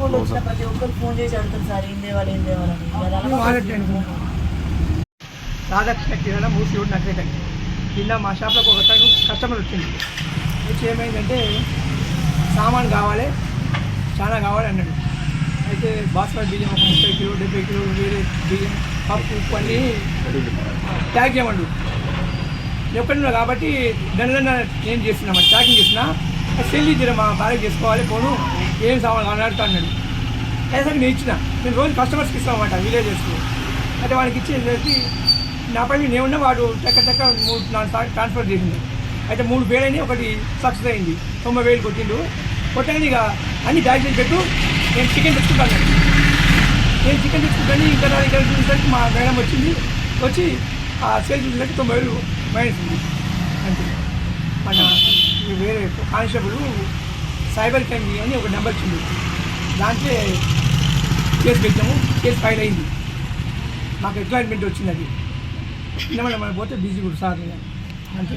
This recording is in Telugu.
ఫోన్లు వచ్చిన ప్రతి ఒక్కరు ఫోన్ చేసి అడుగుతారు సార్ ఏం తేవాలి రాధాకృష్ణ కిరాణా మూసి రోడ్ నగరేటండి. నిన్న మా షాప్లోకి ఒక కస్టమర్ వచ్చింది. వచ్చి ఏమైందంటే సామాన్ కావాలి, చాలా కావాలి అన్నాడు. అయితే బాస్మతి బియ్యం ఒక 30 కిలో 70 కిలో వేరే బియ్యం, పప్పు, ఉప్పు అన్నీ ప్యాక్ చేయమండు. ఎక్కడున్నా కాబట్టి దానిలో నేను చేస్తున్నామండి, ప్యాకింగ్ చేస్తున్నా. సెల్ ఇచ్చిన మా భార్య చేసుకోవాలి ఫోను, ఏం సామాన్ కావాలి అడుగుతా అన్నాడు. అయితే నేను ఇచ్చిన, నేను రోజు కస్టమర్స్కి ఇస్తామన్నమాట విలేజెస్కి. అయితే వాడికి ఇచ్చేసరికి నా పై నేను ఉన్నా, వాడు చక్క 3-4 ట్రాన్స్ఫర్ చేసింది. అయితే 3 ఫెయిల్ అయినాయి, ఒకటి సక్సెస్ అయింది. 90,000 కొట్టిండు. కొట్టగానే ఇక అన్ని బ్యాగ్ చేసి పెట్టు, నేను చికెన్ తెచ్చుకుంటాను. నేను చికెన్ తెచ్చుకుంటాను. ఇంకా నా దగ్గర చూసేసరికి మా మేడం వచ్చి ఆ సేల్ చూసేసరికి 90,000 మైనస్ ఉంది. అంతే. మన వేరే కానిస్టేబుల్ సైబర్ క్రైమ్ అని ఒక నెంబర్ ఇచ్చింది, దాంట్లో కేసు పెట్టాము. కేసు ఫైల్ అయింది, మాకు ఎంక్వైర్మెంట్ వచ్చింది. అది మనం పోతే బిజీ కూడా సార్ అంతే.